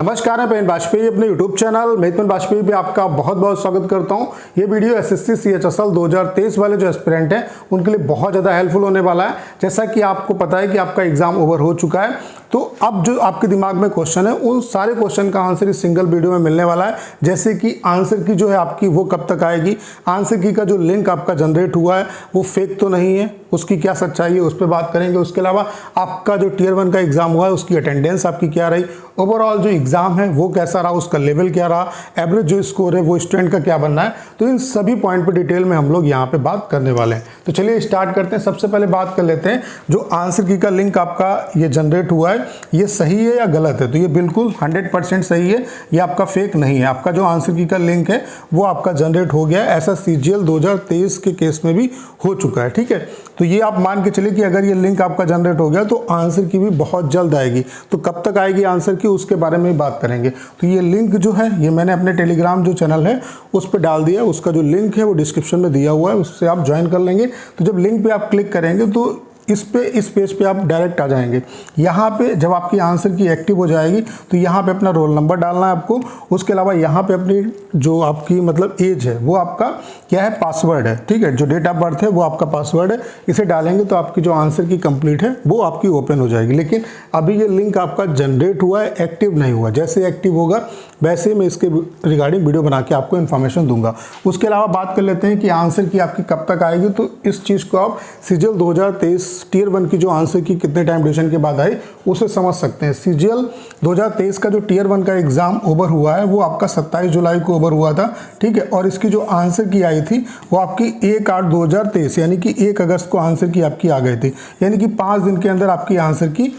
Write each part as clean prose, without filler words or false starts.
नमस्कार, मैं पेन वाजपेयी अपने YouTube चैनल मेहतमन वाजपेयी पे आपका बहुत बहुत स्वागत करता हूं। ये वीडियो एसएससी CHSL 2023 वाले जो एस्पिरेंट हैं उनके लिए बहुत ज़्यादा हेल्पफुल होने वाला है। जैसा कि आपको पता है कि आपका एग्जाम ओवर हो चुका है, तो अब जो आपके दिमाग में क्वेश्चन है उन सारे क्वेश्चन का आंसर इस सिंगल वीडियो में मिलने वाला है। जैसे कि आंसर की जो है आपकी वो कब तक आएगी, आंसर की का जो लिंक आपका जनरेट हुआ है वो फेक तो नहीं है, उसकी क्या सच्चाई है उस पर बात करेंगे। उसके अलावा आपका जो टियर 1 का एग्जाम हुआ है उसकी अटेंडेंस आपकी क्या रही, ओवरऑल जो एग्जाम है वो कैसा रहा, उसका लेवल क्या रहा, एवरेज जो स्कोर है वो स्टूडेंट का क्या बनना है। तो इन सभी पॉइंट पर डिटेल में हम लोग यहाँ पे बात करने वाले हैं। तो चलिए स्टार्ट करते हैं। सबसे पहले बात कर लेते हैं जो आंसर की का लिंक आपका ये जनरेट हुआ है ये सही है या गलत है। तो ये बिल्कुल 100% सही है, ये आपका फेक नहीं है। आपका जो आंसर की का लिंक है वो आपका जनरेट हो गया है, ऐसा CGL 2023 के केस में भी हो चुका है। ठीक है, तो ये आप मान के चलिए कि अगर ये लिंक आपका जनरेट हो गया तो आंसर की भी बहुत जल्द आएगी। तो कब तक आएगी आंसर की उसके बारे में बात करेंगे। तो ये लिंक जो है ये मैंने अपने टेलीग्राम जो चैनल है उस पर डाल दिया, उसका जो लिंक है वो डिस्क्रिप्शन में दिया हुआ है, उससे आप ज्वाइन कर लेंगे। तो जब लिंक पे आप क्लिक करेंगे तो इस पेज पे आप डायरेक्ट आ जाएंगे। यहाँ पे जब आपकी आंसर की एक्टिव हो जाएगी तो यहाँ पे अपना रोल नंबर डालना है आपको। उसके अलावा यहाँ पे अपनी जो आपकी मतलब एज है वो आपका क्या है, पासवर्ड है। ठीक है, जो डेट ऑफ बर्थ है वो आपका पासवर्ड है, इसे डालेंगे तो आपकी जो आंसर की कंप्लीट है वो आपकी ओपन हो जाएगी। लेकिन अभी ये लिंक आपका जनरेट हुआ है, एक्टिव नहीं हुआ। जैसे एक्टिव होगा वैसे मैं इसके रिगार्डिंग वीडियो बना के आपको इन्फॉर्मेशन दूंगा। उसके अलावा बात कर लेते हैं कि आंसर की आपकी कब तक आएगी। तो इस चीज़ को आप CGL 2023 टियर 1 की जो आंसर की कितने टाइम ड्यूरेशन के बाद आई उसे समझ सकते हैं। CGL 2023 का जो टियर 1 का एग्जाम ओवर हुआ है वो आपका 27 जुलाई को ओवर हुआ था। ठीक है, और इसकी जो आंसर की आई थी वो आपकी 1/8/2023 यानी कि 1 अगस्त को आंसर की आपकी आ गई थी, यानी कि 5 दिन के अंदर आपकी आंसर की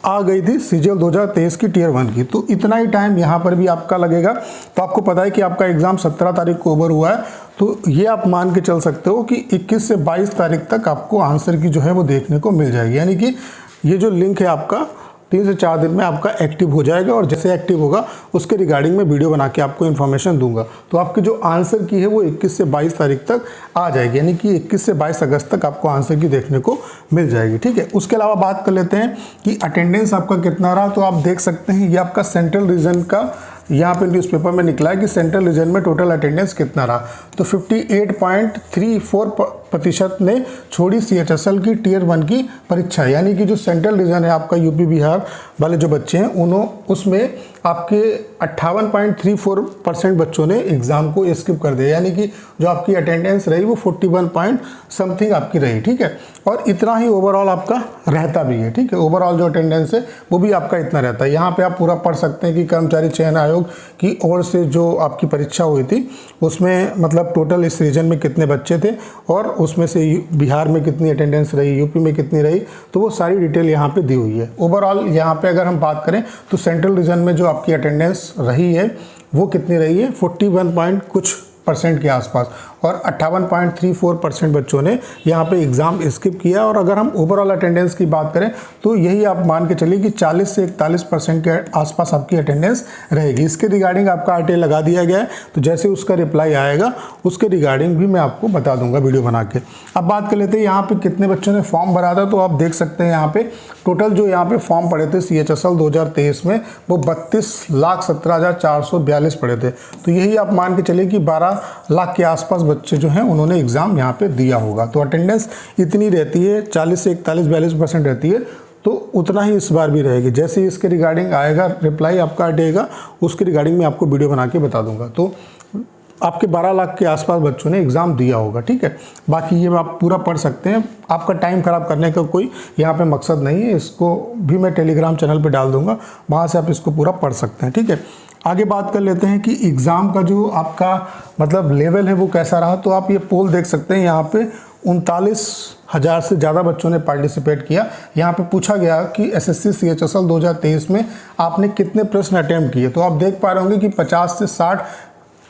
आ गई थी CGL 2023 की टियर 1 की। तो इतना ही टाइम यहाँ पर भी आपका लगेगा। तो आपको पता है कि आपका एग्जाम 17 तारीख को ओवर हुआ है, तो ये आप मान के चल सकते हो कि 21 से 22 तारीख तक आपको आंसर की जो है वो देखने को मिल जाएगी। यानी कि ये जो लिंक है आपका 3 से 4 दिन में आपका एक्टिव हो जाएगा, और जैसे एक्टिव होगा उसके रिगार्डिंग में वीडियो बना के आपको इन्फॉर्मेशन दूंगा। तो आपकी जो आंसर की है वो 21 से 22 तारीख तक आ जाएगी, यानी कि 21 से 22 अगस्त तक आपको आंसर की देखने को मिल जाएगी। ठीक है, उसके अलावा बात कर लेते हैं कि अटेंडेंस आपका कितना रहा। तो आप देख सकते हैं ये आपका सेंट्रल रीजन का यहाँ पे न्यूज़पेपर में निकला है कि सेंट्रल रीजन में टोटल अटेंडेंस कितना रहा। तो 58.34% ने छोड़ी CHSL की टियर 1 की परीक्षा, यानी कि जो सेंट्रल रीजन है आपका यूपी बिहार वाले जो बच्चे हैं उसमें आपके 58.34% बच्चों ने एग्ज़ाम को स्किप कर दिया, यानी कि जो आपकी अटेंडेंस रही वो 41 पॉइंट समथिंग आपकी रही। ठीक है, और इतना ही ओवरऑल आपका रहता भी है। ठीक है, ओवरऑल जो अटेंडेंस है वो भी आपका इतना रहता है। यहाँ पे आप पूरा पढ़ सकते हैं कि कर्मचारी चयन आयोग की ओर से जो आपकी परीक्षा हुई थी उसमें मतलब टोटल इस रीजन में कितने बच्चे थे और उसमें से बिहार में कितनी अटेंडेंस रही, यूपी में कितनी रही, तो वो सारी डिटेल यहाँ पे दी हुई है। ओवरऑल यहाँ पे अगर हम बात करें तो सेंट्रल रीजन में जो आपकी अटेंडेंस रही है वो कितनी रही है, 41 पॉइंट कुछ % के आसपास, और 58.34% बच्चों ने यहाँ पे एग्ज़ाम स्किप किया। और अगर हम ओवरऑल अटेंडेंस की बात करें तो यही आप मान के चलिए कि 40 से 41% के आसपास आपकी अटेंडेंस रहेगी। इसके रिगार्डिंग आपका RTA लगा दिया गया है, तो जैसे उसका रिप्लाई आएगा उसके रिगार्डिंग भी मैं आपको बता दूंगा वीडियो बना के। अब बात कर लेते हैं यहाँ पे कितने बच्चों ने फॉर्म भरा था। तो आप देख सकते हैं यहाँ पे टोटल जो यहाँ पे फॉर्म पड़े थे CHSL 2023 में वो 32,17,442 पड़े थे। तो यही आप मान के चलिए कि 12 लाख के आसपास बच्चे जो हैं उन्होंने एग्ज़ाम यहाँ पे दिया होगा। तो अटेंडेंस इतनी रहती है, 40 से 41-42% रहती है, तो उतना ही इस बार भी रहेगी। जैसे ही इसके रिगार्डिंग आएगा रिप्लाई आपका आएगा उसके रिगार्डिंग में आपको वीडियो बना के बता दूंगा। तो आपके 12 लाख के आसपास बच्चों ने एग्ज़ाम दिया होगा। ठीक है, बाकी ये आप पूरा पढ़ सकते हैं, आपका टाइम ख़राब करने का कोई यहाँ पे मकसद नहीं है। इसको भी मैं टेलीग्राम चैनल पे डाल दूंगा, वहाँ से आप इसको पूरा पढ़ सकते हैं। ठीक है, आगे बात कर लेते हैं कि एग्ज़ाम का जो आपका मतलब लेवल है वो कैसा रहा। तो आप ये पोल देख सकते हैं, यहाँ पे 39,000 से ज़्यादा बच्चों ने पार्टिसिपेट किया। यहाँ पे पूछा गया कि SSC CHSL 2023 में आपने कितने प्रश्न अटैम्प्ट किए। तो आप देख पा रहे होंगे कि 50 से 60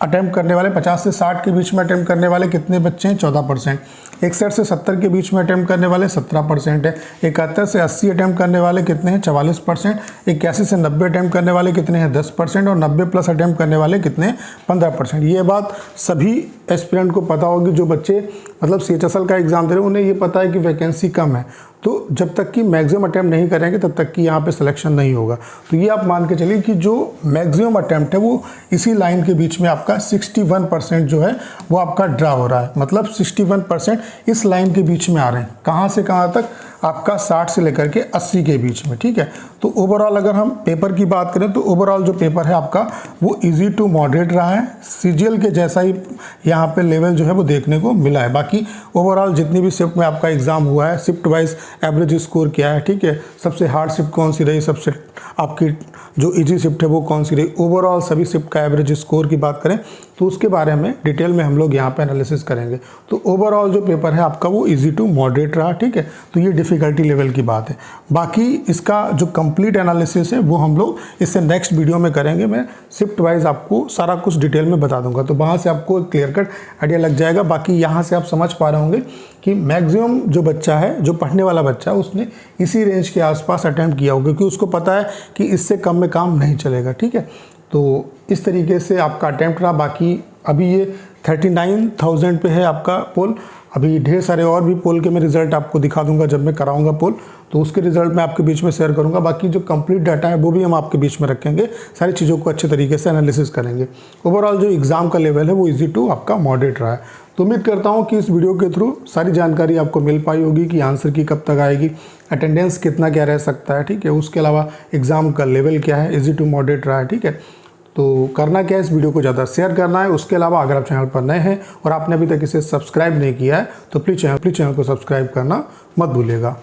अटैम्प्ट करने वाले, 50 से 60 के बीच में अटैम्प्ट करने वाले कितने बच्चे हैं, 14%। 61 से 70 के बीच में अटैम्प्ट करने वाले 17% है। 71 से 80 अटैम्प्ट करने वाले कितने हैं, 44%। 81 से 90 अटैम्प्ट करने वाले कितने हैं, 10%। और 90 प्लस अटैम्प्ट करने वाले कितने हैं, 15%। ये बात सभी एस्पिरेंट को पता होगी, जो बच्चे मतलब CHSL का एग्ज़ाम दे रहे हैं उन्हें ये पता है कि वैकेंसी कम है। तो जब तक कि मैक्सिमम अटैम्प्ट नहीं करेंगे तब तक कि यहाँ पे सिलेक्शन नहीं होगा। तो ये आप मान के चलिए कि जो मैक्सिमम अटैम्प्ट है वो इसी लाइन के बीच में आपका 61% जो है वो आपका ड्रा हो रहा है। मतलब 61% इस लाइन के बीच में आ रहे हैं। कहाँ से कहाँ तक? आपका 60 से लेकर के 80 के बीच में, ठीक है। तो ओवरऑल अगर हम पेपर की बात करें तो ओवरऑल जो पेपर है आपका वो इजी टू मॉडरेट रहा है। सीजीएल के जैसा ही यहाँ पे लेवल जो है वो देखने को मिला है। बाकी ओवरऑल जितनी भी शिफ्ट में आपका एग्जाम हुआ है, शिफ्ट वाइज एवरेज स्कोर क्या है, ठीक है, सबसे हार्ड शिफ्ट कौन सी रही, सबसे आपकी जो इजी शिफ्ट है वो कौन सी रही, ओवरऑल सभी शिफ्ट का एवरेज स्कोर की बात करें तो उसके बारे में डिटेल में हम लोग यहाँ पे एनालिसिस करेंगे। तो ओवरऑल जो पेपर है आपका वो इजी टू मॉडरेट रहा, ठीक है। तो ये डिफ़िकल्टी लेवल की बात है। बाकी इसका जो कंप्लीट एनालिसिस है वो हम लोग इससे नेक्स्ट वीडियो में करेंगे। मैं शिफ्ट वाइज आपको सारा कुछ डिटेल में बता दूंगा, तो वहाँ से आपको क्लियर कट आइडिया लग जाएगा। बाकी यहाँ से आप समझ पा रहे होंगे कि मैक्सिमम जो बच्चा है, जो पढ़ने वाला बच्चा है, उसने इसी रेंज के आसपास अटैम्प्ट किया होगा, क्योंकि उसको पता है कि इससे कम में काम नहीं चलेगा, ठीक है। तो इस तरीके से आपका अटैम्प्ट रहा। बाकी अभी ये 39,000 पे है आपका पोल। अभी ढेर सारे और भी पोल के मैं रिज़ल्ट आपको दिखा दूंगा जब मैं कराऊंगा पोल, तो उसके रिज़ल्ट मैं आपके बीच में शेयर करूंगा। बाकी जो कंप्लीट डाटा है वो भी हम आपके बीच में रखेंगे, सारी चीज़ों को अच्छे तरीके से एनालिसिस करेंगे। ओवरऑल जो एग्ज़ाम का लेवल है वो इजी टू आपका मॉडरेट रहा है। तो उम्मीद करता हूँ कि इस वीडियो के थ्रू सारी जानकारी आपको मिल पाई होगी कि आंसर की कब तक आएगी, अटेंडेंस कितना क्या रह सकता है, ठीक है, उसके अलावा एग्ज़ाम का लेवल क्या है, इजी टू मॉडरेट रहा है, ठीक है। तो करना क्या है, इस वीडियो को ज़्यादा शेयर करना है। उसके अलावा अगर आप चैनल पर नए हैं और आपने अभी तक इसे सब्सक्राइब नहीं किया है तो प्लीज़ चैनल को सब्सक्राइब करना मत भूलिएगा।